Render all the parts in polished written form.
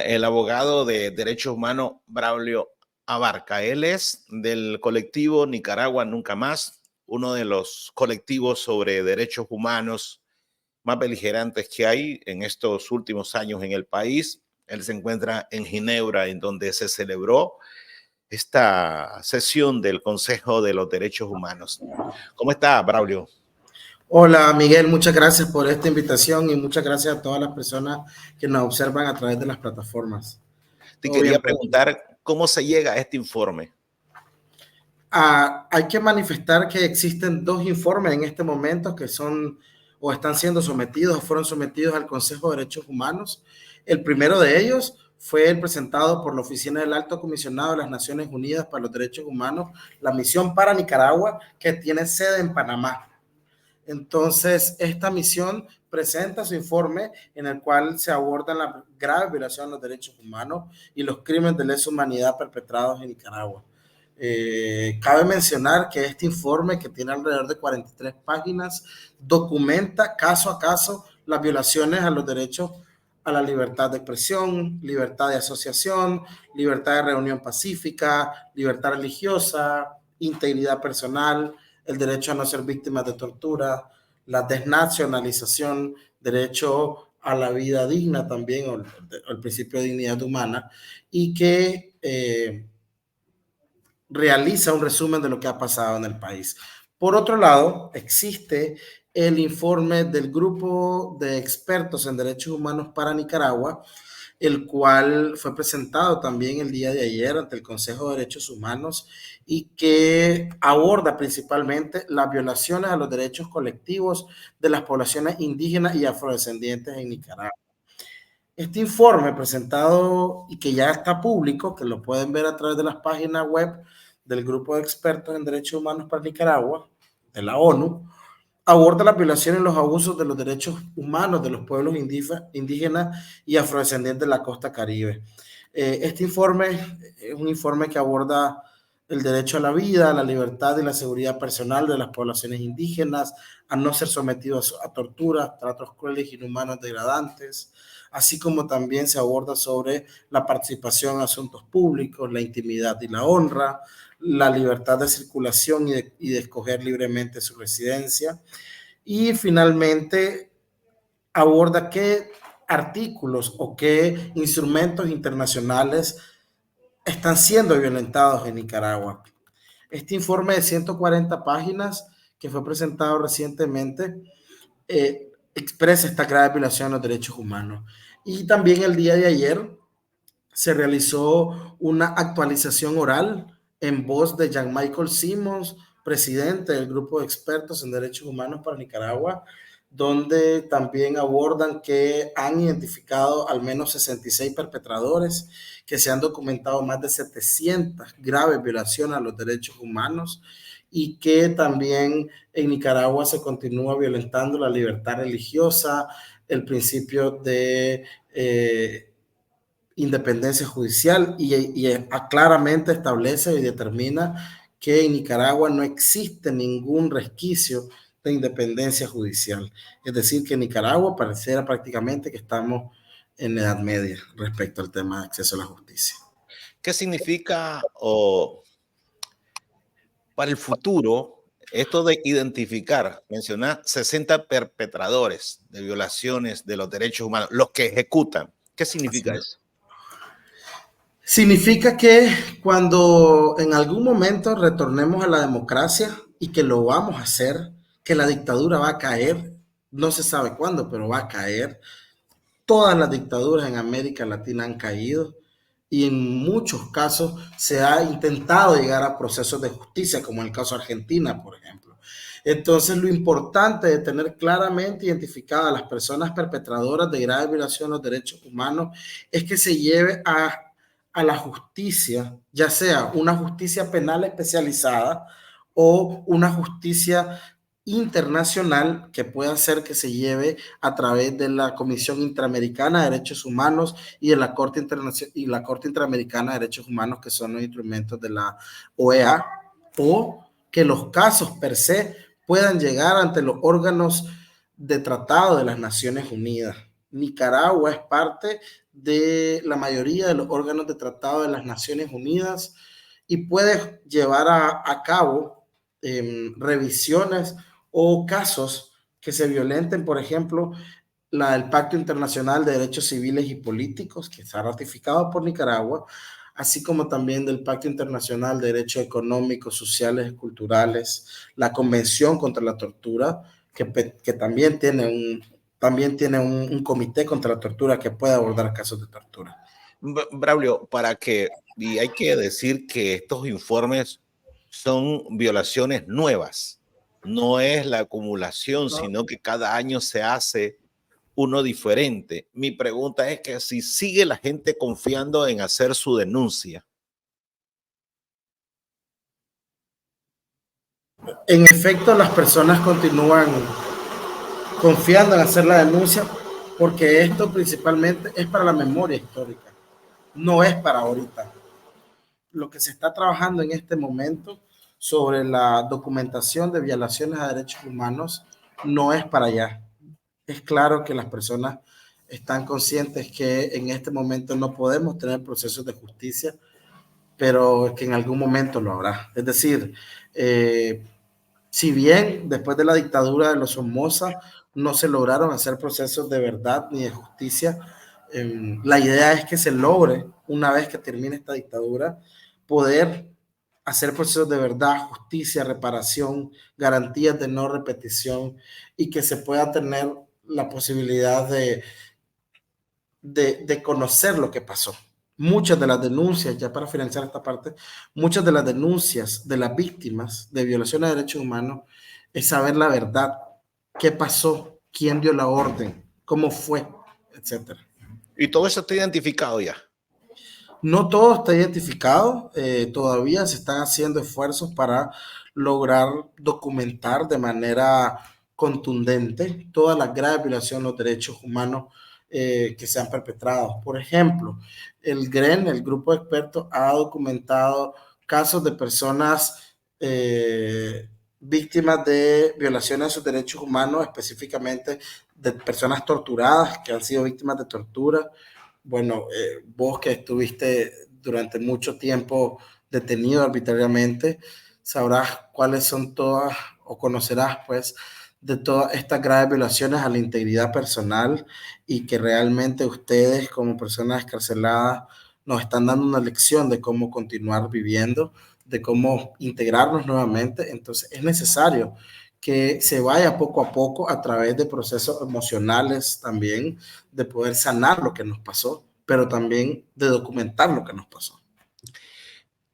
el abogado de derechos humanos Braulio Abarca. Él es del colectivo Nicaragua Nunca Más, uno de los colectivos sobre derechos humanos más beligerantes que hay en estos últimos años en el país. Él se encuentra en Ginebra, en donde se celebró esta sesión del Consejo de los Derechos Humanos. ¿Cómo está, Braulio? Hola Miguel, muchas gracias por esta invitación y muchas gracias a todas las personas que nos observan a través de las plataformas. Te Todo bien quería por aquí. preguntar cómo se llega a este informe. Hay que manifestar que existen dos informes en este momento que son o están siendo sometidos o fueron sometidos al Consejo de Derechos Humanos. El primero de ellos fue el presentado por la Oficina del Alto Comisionado de las Naciones Unidas para los Derechos Humanos, la misión para Nicaragua, que tiene sede en Panamá. Entonces, esta misión presenta su informe en el cual se abordan la grave violación de los derechos humanos y los crímenes de lesa humanidad perpetrados en Nicaragua. Cabe mencionar que este informe, que tiene alrededor de 43 páginas, documenta caso a caso las violaciones a los derechos a la libertad de expresión, libertad de asociación, libertad de reunión pacífica, libertad religiosa, integridad personal, el derecho a no ser víctimas de tortura, la desnacionalización, derecho a la vida digna también, o el principio de dignidad humana, y que realiza un resumen de lo que ha pasado en el país. Por otro lado, existe el informe del Grupo de Expertos en Derechos Humanos para Nicaragua, el cual fue presentado también el día de ayer ante el Consejo de Derechos Humanos y que aborda principalmente las violaciones a los derechos colectivos de las poblaciones indígenas y afrodescendientes en Nicaragua. Este informe presentado y que ya está público, que lo pueden ver a través de las páginas web del Grupo de Expertos en Derechos Humanos para Nicaragua, de la ONU, aborda las violaciones y los abusos de los derechos humanos de los pueblos indígenas y afrodescendientes de la costa Caribe. Este informe es un informe que aborda el derecho a la vida, a la libertad y la seguridad personal de las poblaciones indígenas, a no ser sometidos a torturas, tratos crueles, inhumanos, degradantes, así como también se aborda sobre la participación en asuntos públicos, la intimidad y la honra, la libertad de circulación y de escoger libremente su residencia. Y finalmente aborda qué artículos o qué instrumentos internacionales están siendo violentados en Nicaragua. Este informe de 140 páginas que fue presentado recientemente expresa esta grave violación de los derechos humanos. Y también el día de ayer se realizó una actualización oral en voz de Jean Michael Simons, presidente del Grupo de Expertos en Derechos Humanos para Nicaragua, donde también abordan que han identificado al menos 66 perpetradores, que se han documentado más de 700 graves violaciones a los derechos humanos y que también en Nicaragua se continúa violentando la libertad religiosa, el principio de independencia judicial y claramente establece y determina que en Nicaragua no existe ningún resquicio de independencia judicial. Es decir, que en Nicaragua pareciera prácticamente que estamos en la Edad Media respecto al tema de acceso a la justicia. ¿Qué significa para el futuro esto de identificar, mencionar 60 perpetradores de violaciones de los derechos humanos, los que ejecutan? ¿Qué significa eso? Significa que cuando en algún momento retornemos a la democracia y que lo vamos a hacer, que la dictadura va a caer, no se sabe cuándo, pero va a caer. Todas las dictaduras en América Latina han caído y en muchos casos se ha intentado llegar a procesos de justicia, como en el caso de Argentina, por ejemplo. Entonces, lo importante de tener claramente identificadas a las personas perpetradoras de grave violación de los derechos humanos es que se lleve a la justicia, ya sea una justicia penal especializada o una justicia internacional que pueda hacer que se lleve a través de la Comisión Interamericana de Derechos Humanos y de la Corte Interamericana de Derechos Humanos, que son los instrumentos de la OEA, o que los casos per se puedan llegar ante los órganos de tratado de las Naciones Unidas. Nicaragua es parte de la mayoría de los órganos de tratado de las Naciones Unidas y puede llevar a cabo revisiones o casos que se violenten, por ejemplo, el Pacto Internacional de Derechos Civiles y Políticos, que está ratificado por Nicaragua, así como también del Pacto Internacional de Derechos Económicos, Sociales y Culturales, la Convención contra la Tortura, que también tiene un comité contra la tortura que puede abordar casos de tortura. Braulio, y hay que decir que estos informes son violaciones nuevas, no es la acumulación, ¿No? sino que cada año se hace uno diferente. Mi pregunta es que si sigue la gente confiando en hacer su denuncia. En efecto, las personas continúan confiando en hacer la denuncia porque esto principalmente es para la memoria histórica, no es para ahorita. Lo que se está trabajando en este momento sobre la documentación de violaciones a derechos humanos no es para allá. Es claro que las personas están conscientes que en este momento no podemos tener procesos de justicia, pero que en algún momento lo habrá. Es decir, si bien después de la dictadura de los Somoza no se lograron hacer procesos de verdad ni de justicia, la idea es que se logre, una vez que termine esta dictadura, poder hacer procesos de verdad, justicia, reparación, garantías de no repetición y que se pueda tener la posibilidad de conocer lo que pasó. Muchas de las denuncias, ya para finalizar esta parte, muchas de las denuncias de las víctimas de violaciones de derechos humanos es saber la verdad, qué pasó, quién dio la orden, cómo fue, etcétera. Y todo eso está identificado ya. No todo está identificado, todavía se están haciendo esfuerzos para lograr documentar de manera contundente todas las graves violaciones de los derechos humanos que se han perpetrado. Por ejemplo, el GREN, el grupo de expertos, ha documentado casos de personas víctimas de violaciones de sus derechos humanos, específicamente de personas torturadas que han sido víctimas de tortura. Bueno, vos que estuviste durante mucho tiempo detenido arbitrariamente, sabrás cuáles son todas, o conocerás pues, de todas estas graves violaciones a la integridad personal y que realmente ustedes como personas escarceladas nos están dando una lección de cómo continuar viviendo, de cómo integrarnos nuevamente. Entonces es necesario que se vaya poco a poco a través de procesos emocionales también, de poder sanar lo que nos pasó, pero también de documentar lo que nos pasó.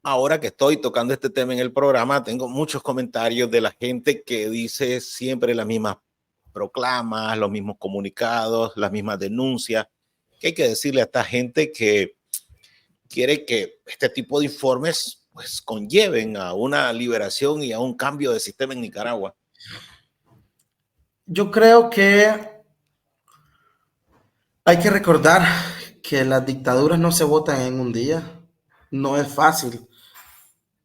Ahora que estoy tocando este tema en el programa, tengo muchos comentarios de la gente que dice siempre las mismas proclamas, los mismos comunicados, las mismas denuncias, que hay que decirle a esta gente que quiere que este tipo de informes pues conlleven a una liberación y a un cambio de sistema en Nicaragua. Yo creo que hay que recordar que las dictaduras no se votan en un día. No es fácil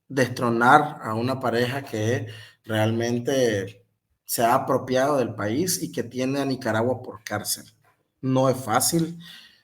destronar a una pareja que realmente se ha apropiado del país y que tiene a Nicaragua por cárcel. No es fácil.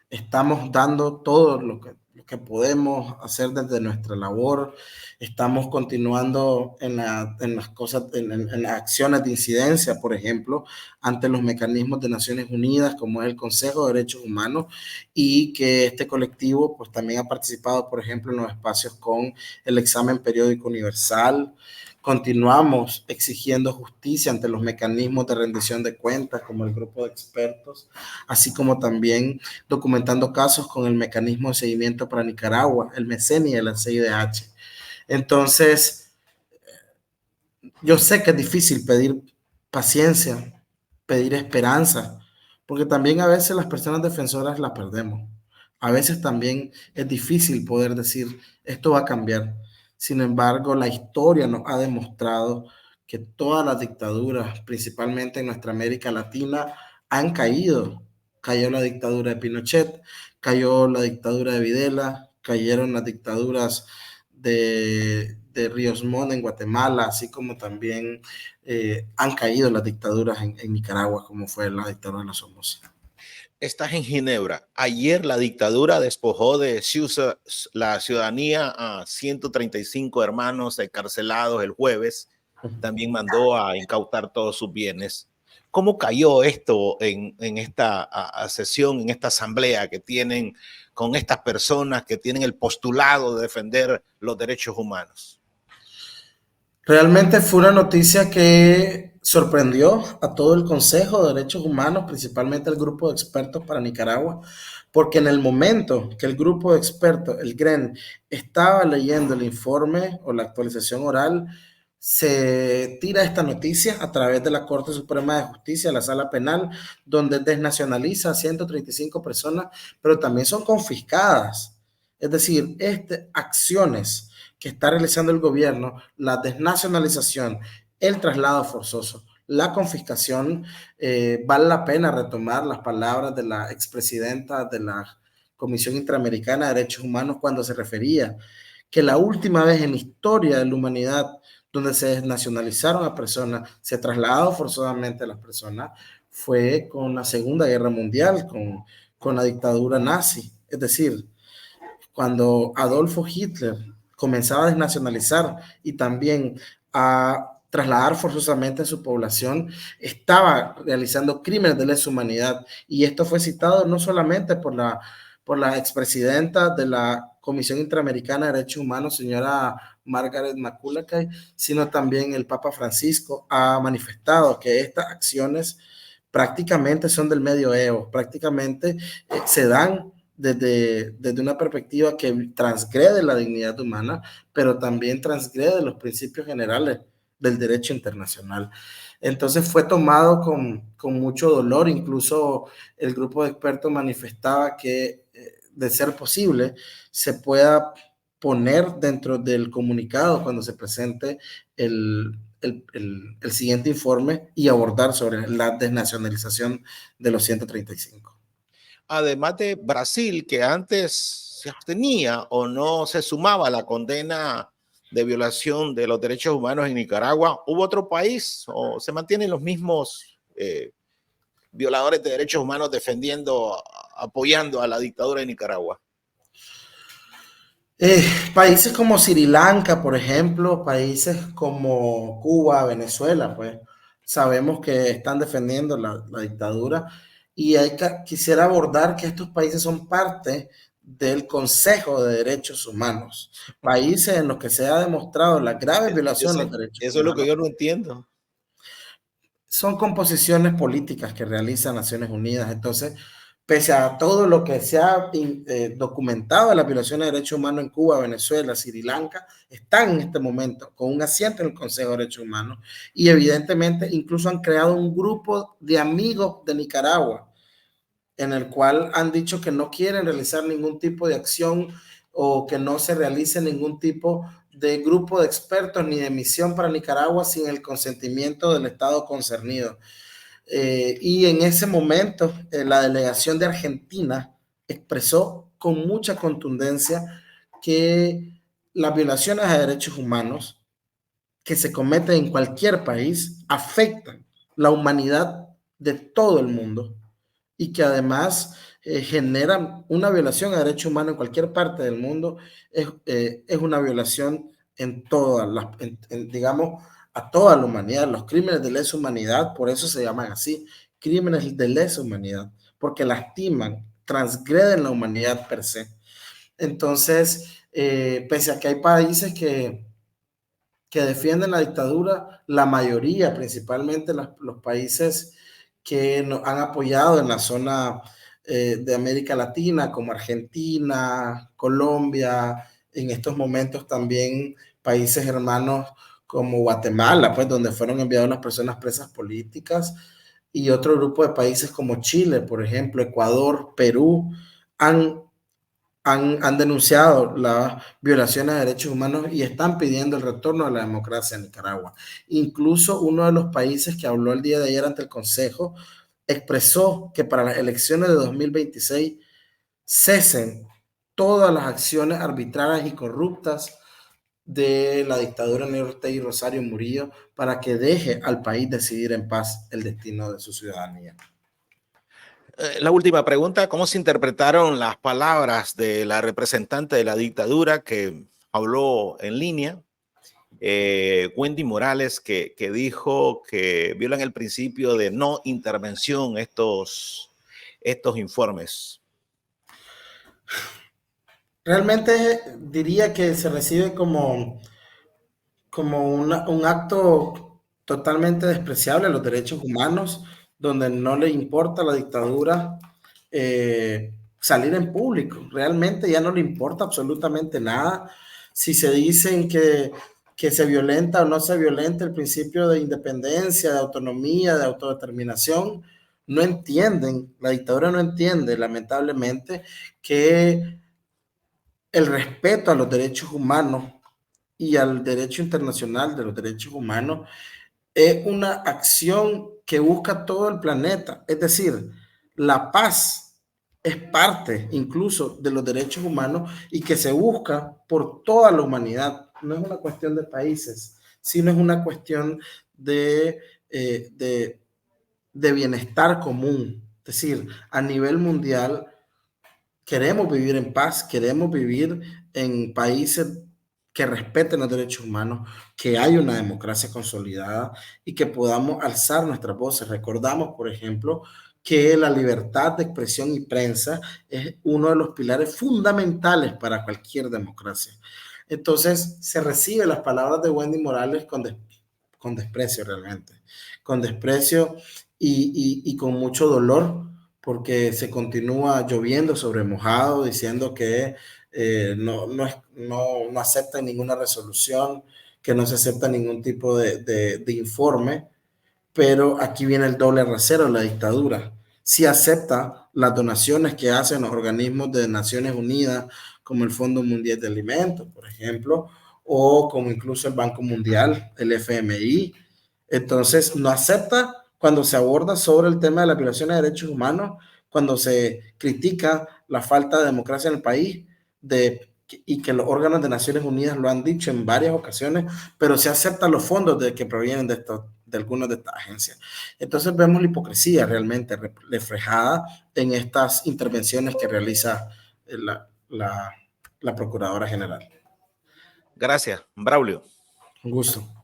Estamos dando todo lo que podemos hacer desde nuestra labor. Estamos continuando en las cosas, en las acciones de incidencia, por ejemplo, ante los mecanismos de Naciones Unidas, como es el Consejo de Derechos Humanos, y que este colectivo pues también ha participado, por ejemplo, en los espacios con el examen periódico universal. Continuamos exigiendo justicia ante los mecanismos de rendición de cuentas, como el grupo de expertos, así como también documentando casos con el mecanismo de seguimiento para Nicaragua, el MECENI y el CIDH. Entonces, yo sé que es difícil pedir paciencia, pedir esperanza, porque también a veces las personas defensoras la perdemos. A veces también es difícil poder decir, esto va a cambiar. Sin embargo, la historia nos ha demostrado que todas las dictaduras, principalmente en nuestra América Latina, han caído. Cayó la dictadura de Pinochet, cayó la dictadura de Videla, cayeron las dictaduras de Ríos Montt en Guatemala, así como también han caído las dictaduras en Nicaragua, como fue la dictadura de la Somoza. estás en Ginebra. Ayer la dictadura despojó de la ciudadanía a 135 hermanos encarcelados el jueves. También mandó a incautar todos sus bienes. ¿Cómo cayó esto en esta sesión, en esta asamblea que tienen con estas personas que tienen el postulado de defender los derechos humanos? Realmente fue una noticia que sorprendió a todo el Consejo de Derechos Humanos, principalmente el grupo de expertos para Nicaragua, porque en el momento que el grupo de expertos, el GREN, estaba leyendo el informe o la actualización oral, se tira esta noticia a través de la Corte Suprema de Justicia, la Sala Penal, donde desnacionaliza a 135 personas, pero también son confiscadas. Es decir, acciones que está realizando el gobierno, la desnacionalización, el traslado forzoso, la confiscación, vale la pena retomar las palabras de la expresidenta de la Comisión Interamericana de Derechos Humanos cuando se refería que la última vez en la historia de la humanidad donde se desnacionalizaron a personas, se trasladaron forzosamente a las personas, fue con la Segunda Guerra Mundial, con la dictadura nazi. Es decir, cuando Adolfo Hitler comenzaba a desnacionalizar y también a trasladar forzosamente a su población, estaba realizando crímenes de lesa humanidad. Y esto fue citado no solamente por la expresidenta de la Comisión Interamericana de Derechos Humanos, señora Margaret McCulloch, sino también el Papa Francisco ha manifestado que estas acciones prácticamente son del medioevo, prácticamente se dan desde una perspectiva que transgrede la dignidad humana, pero también transgrede los principios generales del derecho internacional. Entonces fue tomado con mucho dolor, incluso el grupo de expertos manifestaba que de ser posible se pueda poner dentro del comunicado cuando se presente el siguiente informe y abordar sobre la desnacionalización de los 135. Además de Brasil, que antes se abstenía o no se sumaba a la condena de violación de los derechos humanos en Nicaragua, ¿hubo otro país o se mantienen los mismos violadores de derechos humanos defendiendo, apoyando a la dictadura de Nicaragua? Países como Sri Lanka, por ejemplo, países como Cuba, Venezuela, pues sabemos que están defendiendo la dictadura y quisiera abordar que estos países son parte del Consejo de Derechos Humanos, países en los que se ha demostrado la grave violación de los derechos Eso es lo que humanos. yo no entiendo. Son composiciones políticas que realiza Naciones Unidas. Entonces, pese a todo lo que se ha documentado de las violaciones de derechos humanos en Cuba, Venezuela, Sri Lanka, están en este momento con un asiento en el Consejo de Derechos Humanos y evidentemente incluso han creado un grupo de amigos de Nicaragua en el cual han dicho que no quieren realizar ningún tipo de acción o que no se realice ningún tipo de grupo de expertos ni de misión para Nicaragua sin el consentimiento del Estado concernido. Y en ese momento, la delegación de Argentina expresó con mucha contundencia que las violaciones a derechos humanos que se cometen en cualquier país afectan la humanidad de todo el mundo y que además generan una violación a derechos humanos en cualquier parte del mundo, es una violación en todas las, digamos, a toda la humanidad. Los crímenes de lesa humanidad, por eso se llaman así, crímenes de lesa humanidad, porque lastiman, transgreden la humanidad per se. Entonces, pese a que hay países que defienden la dictadura, la mayoría, principalmente los países que nos han apoyado en la zona de América Latina, como Argentina, Colombia, en estos momentos también países hermanos como Guatemala, pues donde fueron enviadas las personas presas políticas, y otro grupo de países como Chile, por ejemplo, Ecuador, Perú, han han denunciado las violaciones de derechos humanos y están pidiendo el retorno a la democracia en Nicaragua. Incluso uno de los países que habló el día de ayer ante el Consejo expresó que para las elecciones de 2026 cesen todas las acciones arbitrarias y corruptas de la dictadura de Ortega y Rosario Murillo para que deje al país decidir en paz el destino de su ciudadanía. La última pregunta, ¿cómo se interpretaron las palabras de la representante de la dictadura que habló en línea, Wendy Morales, que dijo que violan el principio de no intervención estos informes? Realmente diría que se recibe como un acto totalmente despreciable a los derechos humanos, donde no le importa a la dictadura salir en público. Realmente ya no le importa absolutamente nada. Si se dicen que se violenta o no se violenta el principio de independencia, de autonomía, de autodeterminación, no entienden, la dictadura no entiende, lamentablemente, que el respeto a los derechos humanos y al derecho internacional de los derechos humanos es una acción que busca todo el planeta. Es decir, la paz es parte incluso de los derechos humanos y que se busca por toda la humanidad. No es una cuestión de países, sino es una cuestión de, eh, de, de bienestar común. Es decir, a nivel mundial queremos vivir en paz, queremos vivir en países que respeten los derechos humanos, que hay una democracia consolidada y que podamos alzar nuestras voces. Recordamos, por ejemplo, que la libertad de expresión y prensa es uno de los pilares fundamentales para cualquier democracia. Entonces, se reciben las palabras de Wendy Morales con desprecio realmente, con desprecio y con mucho dolor, porque se continúa lloviendo sobre mojado, diciendo que no acepta ninguna resolución, que no se acepta ningún tipo de informe, pero aquí viene el doble rasero de la dictadura. Si acepta las donaciones que hacen los organismos de Naciones Unidas, como el Fondo Mundial de Alimentos, por ejemplo, o como incluso el Banco Mundial, el FMI. Entonces, no acepta cuando se aborda sobre el tema de la violación de derechos humanos, cuando se critica la falta de democracia en el país, y que los órganos de Naciones Unidas lo han dicho en varias ocasiones, pero se aceptan los fondos que provienen de algunas de estas agencias. Entonces vemos la hipocresía realmente reflejada en estas intervenciones que realiza la Procuradora General. Gracias, Braulio. Un gusto.